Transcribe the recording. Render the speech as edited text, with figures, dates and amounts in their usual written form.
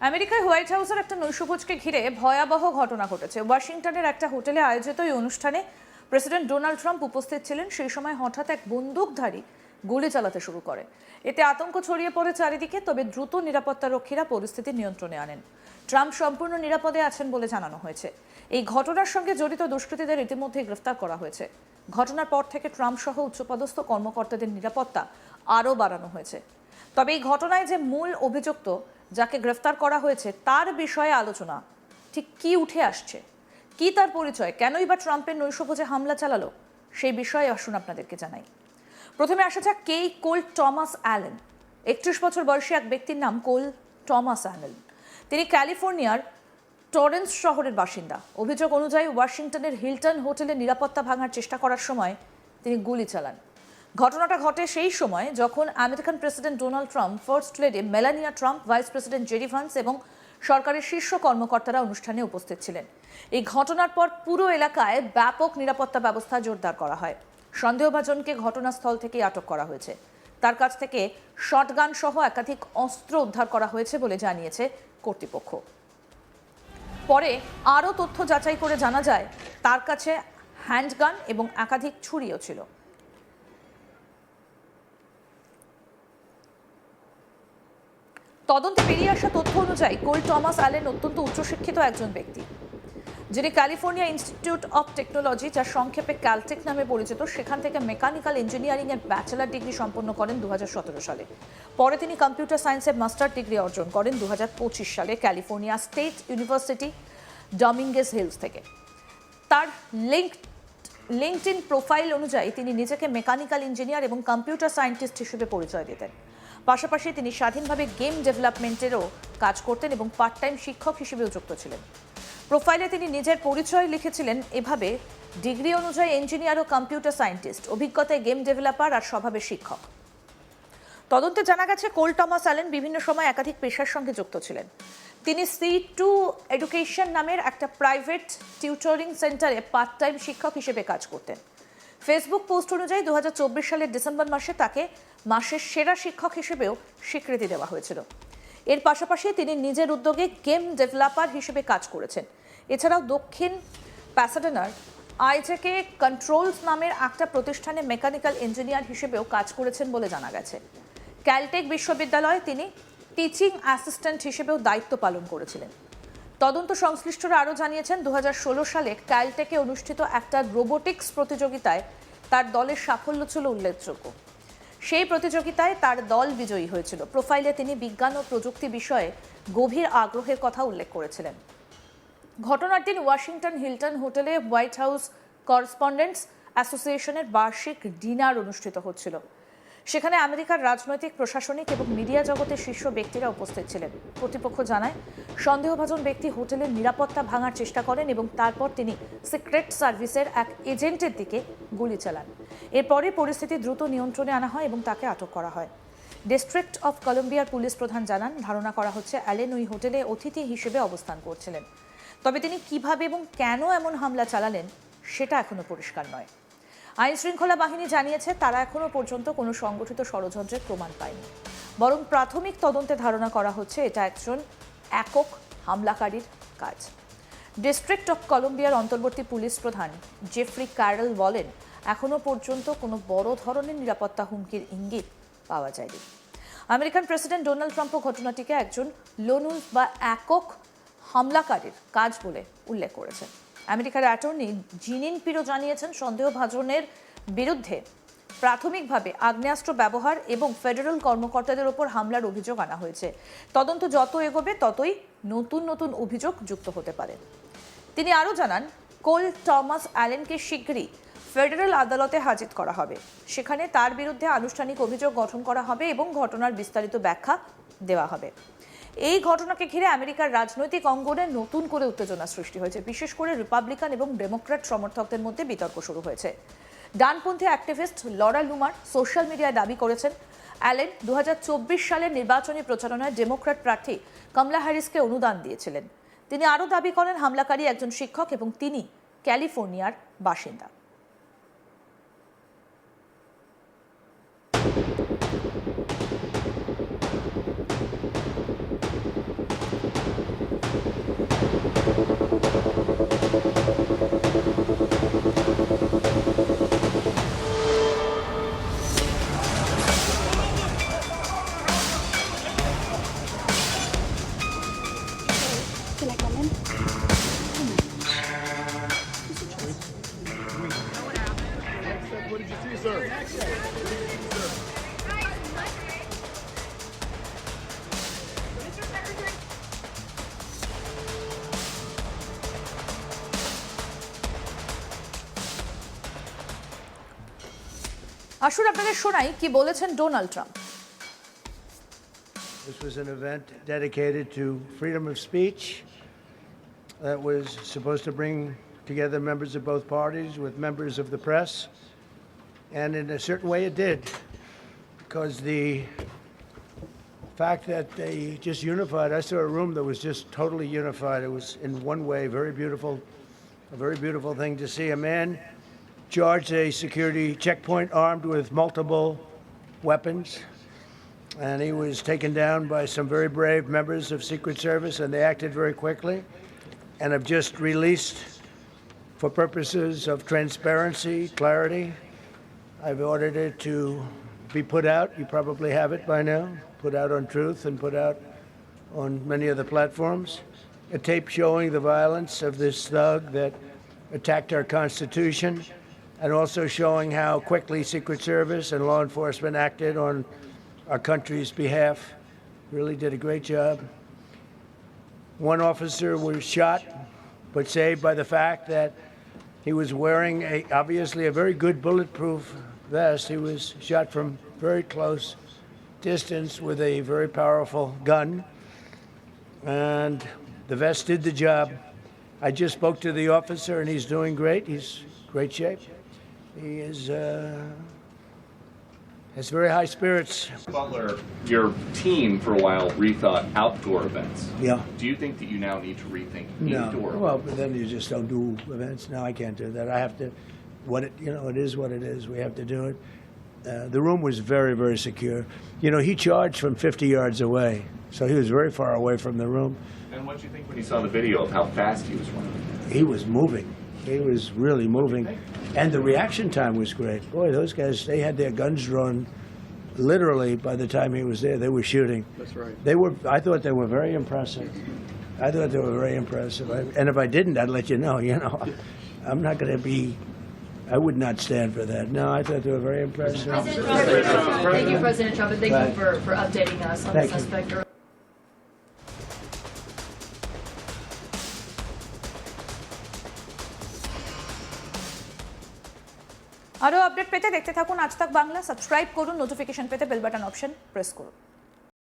আমেরিকায় হোয়াইট হাউসের একটা নৈশভোজকে ঘিরে ভয়াবহ ঘটনা ঘটেছে। ওয়াশিংটনের একটা হোটেলে আয়োজিত এই অনুষ্ঠানে প্রেসিডেন্ট ডোনাল্ড ট্রাম্প উপস্থিত ছিলেন। সেই সময় হঠাৎ এক বন্দুকধারী গুলি চালাতে শুরু করে। এতে আতঙ্ক ছড়িয়ে পড়ে চারিদিকে, তবে দ্রুত নিরাপত্তারক্ষীরা পরিস্থিতি নিয়ন্ত্রণে আনেন। ট্রাম্প সম্পূর্ণ নিরাপদে আছেন বলে জানানো হয়েছে। এই ঘটনার সঙ্গে জড়িত দুষ্কৃতীদের ইতিমধ্যে গ্রেফতার করা হয়েছে। ঘটনার পর থেকে ট্রাম্প সহ উচ্চপদস্থ কর্মকর্তাদের নিরাপত্তা আরও বাড়ানো হয়েছে। তবে এই ঘটনায় যে মূল অভিযুক্ত, যাকে গ্রেফতার করা হয়েছে, তার বিষয়ে আলোচনা ঠিক কি উঠে আসছে, কি তার পরিচয়, কেনই বা ট্রাম্পের নৈশভোজে হামলা চালালো, সেই বিষয়ে আসুন আপনাদেরকে জানাই। প্রথমে আসা যাক কোল টমাস অ্যালেন। 31 বছর বয়সী এক ব্যক্তির নাম কোল টমাস অ্যালেন। তিনি ক্যালিফোর্নিয়ার টরেন্স শহরের বাসিন্দা। অভিযোগ অনুযায়ী ওয়াশিংটনের হিলটন হোটেলে নিরাপত্তা ভাঙার চেষ্টা করার সময় তিনি গুলি চালান। ঘটনাটা ঘটে সেই সময় যখন American president Donald Trump, first lady Melania Trump, vice president JD Vance এবং সরকারের শীর্ষ কর্মকর্তারা অনুষ্ঠানে উপস্থিত ছিলেন। এই ঘটনার পর পুরো এলাকায় ব্যাপক নিরাপত্তা ব্যবস্থা জোরদার করা হয়। সন্দেহভাজনকে ঘটনাস্থল থেকে আটক করা হয়েছে। তার কাছ থেকে শটগান সহ একাধিক অস্ত্র উদ্ধার করা হয়েছে বলে জানিয়েছে কর্তৃপক্ষ। পরে আরও তথ্য যাচাই করে জানা যায় তার কাছে হ্যান্ডগান এবং একাধিক ছুরিও ছিল। তদন্তে বেরিয়ে আসা তথ্য অনুযায়ী কোল টমাস অ্যালেন অত্যন্ত উচ্চশিক্ষিত একজন ব্যক্তি, যিনি ক্যালিফোর্নিয়া ইনস্টিটিউট অফ টেকনোলজি, যা সংক্ষেপে ক্যালটেক নামে পরিচিত, সেখান থেকে মেকানিক্যাল ইঞ্জিনিয়ারিং এর ব্যাচেলর ডিগ্রি সম্পন্ন করেন 2017 সালে। পরে তিনি কম্পিউটার সায়েন্সের মাস্টার ডিগ্রি অর্জন করেন 2025 সালে ক্যালিফোর্নিয়া স্টেট ইউনিভার্সিটি ডমিঙ্গেস হিলস থেকে। তার লিঙ্কডইন প্রোফাইল অনুযায়ী তিনি নিজেকে মেকানিক্যাল ইঞ্জিনিয়ার এবং কম্পিউটার সায়েন্টিস্ট হিসেবে পরিচয় দিতেন। পাশাপাশি তিনি স্বাধীনভাবে গেম ডেভেলপমেন্টেরও কাজ করতেন এবং পার্ট টাইম শিক্ষক হিসেবেও যুক্ত ছিলেন। প্রোফাইলে তিনি নিজের পরিচয় লিখেছিলেন এভাবে: ডিগ্রি অনুযায়ী ইঞ্জিনিয়ার ও কম্পিউটার সায়েন্টিস্ট, অভিজ্ঞতায় গেম ডেভেলপার আর স্বভাবে শিক্ষক। তদন্তে জানা গেছে কোল টমাস অ্যালেন বিভিন্ন সময় একাধিক পেশার সঙ্গে যুক্ত ছিলেন। তিনি C2 এডুকেশন নামের একটা প্রাইভেট টিউটরিং সেন্টারে পার্ট টাইম শিক্ষক হিসেবে কাজ করতেন। ফেসবুক পোস্ট অনুযায়ী 2024 সালের ডিসেম্বর মাসে তাকে মাসের সেরা শিক্ষক হিসেবেও স্বীকৃতি দেওয়া হয়েছিল। এর পাশাপাশি তিনি নিজের উদ্যোগে গেম ডেভেলপার হিসেবে কাজ করেছেন। এছাড়াও দক্ষিণ প্যাসাডেনার আইজেকে কন্ট্রোলস নামের একটা প্রতিষ্ঠানে মেকানিক্যাল ইঞ্জিনিয়ার হিসেবেও কাজ করেছেন বলে জানা গেছে। ক্যালটেক বিশ্ববিদ্যালয়ে তিনি টিচিং অ্যাসিস্ট্যান্ট হিসেবেও দায়িত্ব পালন করেছিলেন। তদন্ত সংশ্লিষ্টরা আরও জানিয়েছেন 2016 সালে ক্যালটেকে অনুষ্ঠিত একটা রোবোটিক্স প্রতিযোগিতায় তার দলের সাফল্য ছিল উল্লেখযোগ্য। সেই প্রতিযোগিতায় তার দল বিজয়ী হয়েছিল। প্রোফাইলে তিনি বিজ্ঞান ও প্রযুক্তি বিষয়ে গভীর আগ্রহের কথা উল্লেখ করেছিলেন। ঘটনার দিন ওয়াশিংটন হিলটন হোটেলে হোয়াইট হাউস করেসপন্ডেন্টস অ্যাসোসিয়েশনের বার্ষিক ডিনার অনুষ্ঠিত হচ্ছিল। সেখানে আমেরিকার রাজনৈতিক, প্রশাসনিক এবং মিডিয়া জগতের শীর্ষ ব্যক্তিরা উপস্থিত ছিলেন। কর্তৃপক্ষ জানায়, সন্দেহভাজন ব্যক্তি হোটেলের নিরাপত্তা ভাঙার চেষ্টা করেন এবং তারপর তিনি সিক্রেট সার্ভিসের এক এজেন্টের দিকে গুলি চালান। এরপরে পরিস্থিতি দ্রুত নিয়ন্ত্রণে আনা হয় এবং তাকে আটক করা হয়। ডিস্ট্রিক্ট অফ কলম্বিয়ার পুলিশ প্রধান জানান, ধারণা করা হচ্ছে অ্যালেন ওই হোটেলে অতিথি হিসেবে অবস্থান করছিলেন। তবে তিনি কিভাবে এবং কেন এমন হামলা চালালেন সেটা এখনো পরিষ্কার নয়। আইন শৃঙ্খলা বাহিনী জানিয়েছে তারা এখনো পর্যন্ত কোনো সংগঠিত ষড়যন্ত্রের প্রমাণ পায়নি, বরং প্রাথমিক তদন্তে ধারণা করা হচ্ছে এটা একজন একক হামলাকারীর কাজ। ডিস্ট্রিক্ট অফ কলম্বিয়ার অন্তর্বর্তী পুলিশ প্রধান জেফ্রি ক্যারেল বলেন, এখনো পর্যন্ত কোনো বড় ধরনের নিরাপত্তা হুমকির ইঙ্গিত পাওয়া যায়নি। আমেরিকান প্রেসিডেন্ট ডোনাল্ড ট্রাম্পও ঘটনাটিকে একজন লোন উলফ বা একক হামলাকারীর কাজ বলে উল্লেখ করেছেন। আমেরিকার অ্যাটর্নি জিনিন পিরো জানিয়েছেন, সন্দেহভাজনের বিরুদ্ধে প্রাথমিকভাবে আগ্নেয়াস্ত্র ব্যবহার এবং ফেডারেল কর্মকর্তাদের ওপর হামলার অভিযোগ আনা হয়েছে। তদন্ত যত এগোবে ততই নতুন নতুন অভিযোগ যুক্ত হতে পারে। তিনি আরও জানান, কোল টমাস অ্যালেনকে শীঘ্রই ফেডারেল আদালতে হাজির করা হবে। সেখানে তার বিরুদ্ধে আনুষ্ঠানিক অভিযোগ গঠন করা হবে এবং ঘটনার বিস্তারিত ব্যাখ্যা দেওয়া হবে। এই ঘটনাকে ঘিরে আমেরিকার রাজনৈতিক অঙ্গনে নতুন করে উত্তেজনা সৃষ্টি হয়েছে। বিশেষ করে রিপাবলিকান এবং ডেমোক্র্যাট সমর্থকদের মধ্যে বিতর্ক শুরু হয়েছে। ডানপন্থী অ্যাক্টিভিস্ট লরা লুমার সোশ্যাল মিডিয়ায় দাবি করেছেন, অ্যালেন 2024 সালের নির্বাচনী প্রচারণায় ডেমোক্র্যাট প্রার্থী কমলা হ্যারিসকে অনুদান দিয়েছিলেন। তিনি আরও দাবি করেন হামলাকারী একজন শিক্ষক এবং তিনি ক্যালিফোর্নিয়ার বাসিন্দা। আসুন আপনাদের শোনাই কি বলেছেন Donald Trump. This was an event dedicated to freedom of speech that was supposed to bring together members of both parties with members of the press. And in a certain way it did, because the fact that they just unified, I saw a room that was just totally unified. It was in one way a very beautiful thing to see. A man charged a security checkpoint armed with multiple weapons, and he was taken down by some very brave members of Secret Service, and they acted very quickly and have just released, for purposes of transparency, clarity, I've ordered it to be put out. You probably have it by now, put out on Truth and put out on many other platforms. A tape showing the violence of this thug that attacked our Constitution, and also showing how quickly Secret Service and law enforcement acted on our country's behalf. Really did a great job. One officer was shot, but saved by the fact that he was wearing obviously a very good bulletproof vest. He was shot from very close distance with a very powerful gun, and the vest did the job. I just spoke to the officer, and he's doing great. He's in great shape. He has very high spirits. Butler, your team for a while rethought outdoor events. Yeah. Do you think that you now need to rethink No. indoor Well, events? but then you just don't do events. No, I can't do that. I have to. It is what it is. We have to do it. The room was very, very secure. You know, he charged from 50 yards away, so he was very far away from the room. And what did you think when you saw the video of how fast he was running? He was moving. He was really moving, and the reaction time was great. Boy, those guys, they had their guns drawn. Literally, by the time he was there, they were shooting. That's right. I thought they were very impressive. And if I didn't, I'd let you know. You know, I'm not going to be. I would not stand for that. No, I thought they were very impressive. Thank you, President Trump, and thank you for updating us on the Thank you. suspect. আরও update পেতে দেখতে থাকুন আজ তাক Bangla. Subscribe করুন, notification পেতে bell button option press করুন।